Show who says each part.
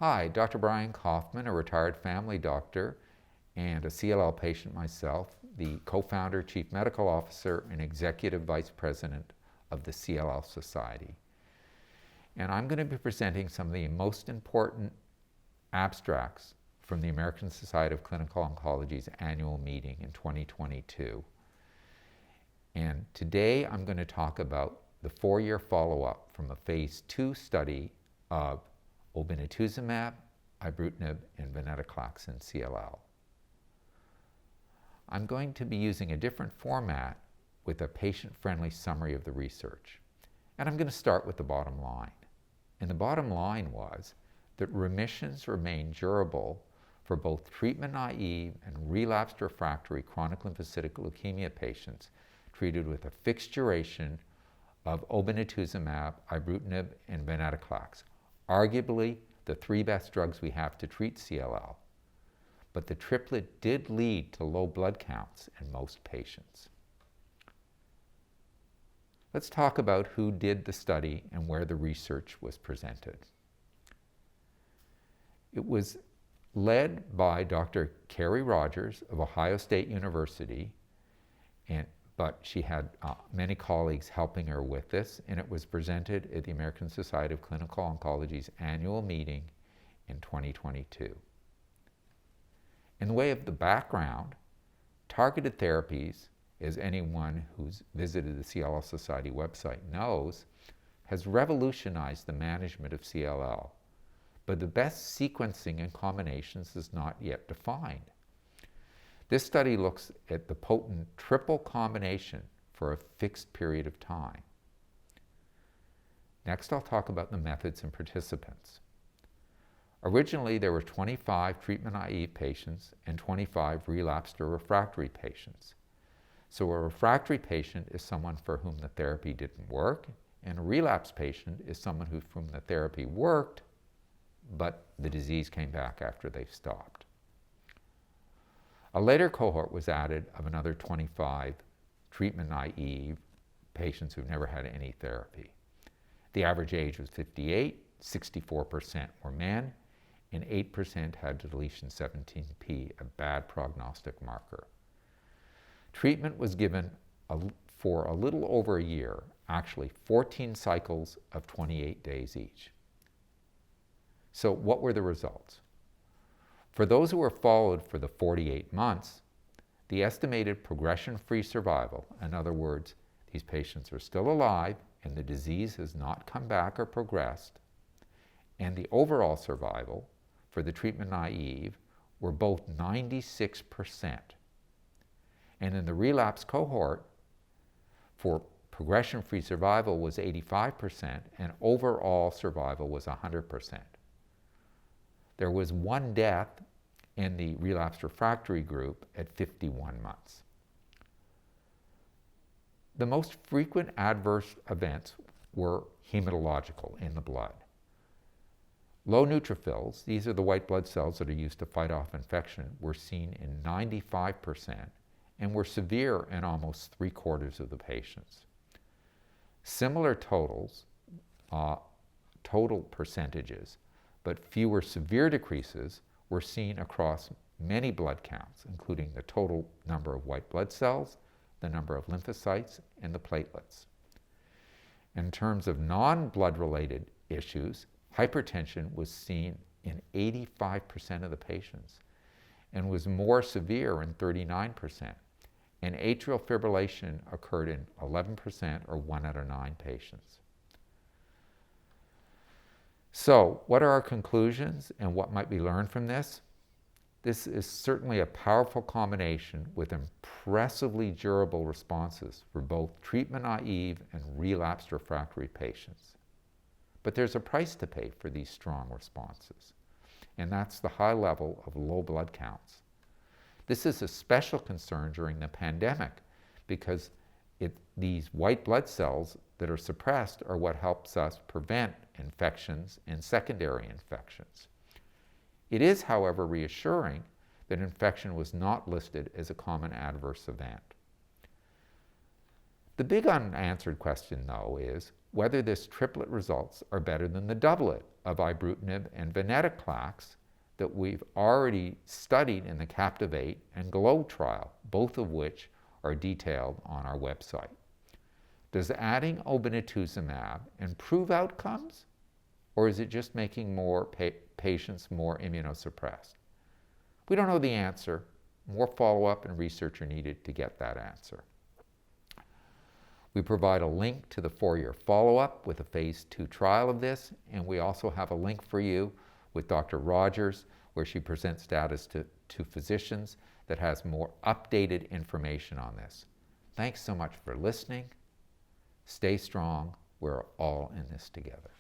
Speaker 1: Hi, Dr. Brian Koffman, a retired family doctor and a CLL patient myself, the co-founder, chief medical officer, and executive vice president of the CLL Society. And I'm going to be presenting some of the most important abstracts from the American Society of Clinical Oncology's annual meeting in 2022. And today I'm going to talk about the 4-year follow-up from a phase 2 study of Obinutuzumab, Ibrutinib, and Venetoclax in CLL. I'm going to be using a different format with a patient-friendly summary of the research. And I'm going to start with the bottom line. And the bottom line was that remissions remain durable for both treatment-naive and relapsed refractory chronic lymphocytic leukemia patients treated with a fixed duration of Obinutuzumab, Ibrutinib, and Venetoclax, arguably the 3 best drugs we have to treat CLL. But the triplet did lead to low blood counts in most patients. Let's talk about who did the study and where the research was presented. It was led by Dr. Carrie Rogers of Ohio State University, but she had many colleagues helping her with this, and it was presented at the American Society of Clinical Oncology's annual meeting in 2022. In the way of the background, targeted therapies, as anyone who's visited the CLL Society website knows, has revolutionized the management of CLL, but the best sequencing and combinations is not yet defined. This study looks at the potent triple combination for a fixed period of time. Next, I'll talk about the methods and participants. Originally, there were 25 treatment-naive patients and 25 relapsed or refractory patients. So a refractory patient is someone for whom the therapy didn't work, and a relapsed patient is someone for whom the therapy worked, but the disease came back after they've stopped. A later cohort was added of another 25 treatment-naive patients who've never had any therapy. The average age was 58, 64% were men, and 8% had deletion 17p, a bad prognostic marker. Treatment was given for a little over a year, actually 14 cycles of 28 days each. So what were the results? For those who were followed for the 48 months, the estimated progression-free survival, in other words, these patients are still alive and the disease has not come back or progressed, and the overall survival for the treatment-naive were both 96%. And in the relapse cohort, for progression-free survival was 85% and overall survival was 100%. There was 1 death in the relapsed refractory group at 51 months. The most frequent adverse events were hematological in the blood. Low neutrophils, these are the white blood cells that are used to fight off infection, were seen in 95% and were severe in almost 3/4 of the patients. Similar totals, total percentages, but fewer severe decreases were seen across many blood counts, including the total number of white blood cells, the number of lymphocytes, and the platelets. In terms of non-blood related issues, hypertension was seen in 85% of the patients and was more severe in 39%, and atrial fibrillation occurred in 11% or 1 out of 9 patients. So, what are our conclusions and what might be learned from this? This is certainly a powerful combination with impressively durable responses for both treatment-naive and relapsed refractory patients. But there's a price to pay for these strong responses, and that's the high level of low blood counts. This is a special concern during the pandemic because these white blood cells that are suppressed are what helps us prevent infections and secondary infections. It is, however, reassuring that infection was not listed as a common adverse event. The big unanswered question, though, is whether this triplet results are better than the doublet of Ibrutinib and Venetoclax that we've already studied in the Captivate and GLOW trial, both of which are detailed on our website. Does adding Obinutuzumab improve outcomes, or is it just making more patients more immunosuppressed? We don't know the answer. More follow-up and research are needed to get that answer. We provide a link to the 4-year follow-up with a phase 2 trial of this, and we also have a link for you with Dr. Rogers, where she presents data to physicians that has more updated information on this. Thanks so much for listening. Stay strong. We're all in this together.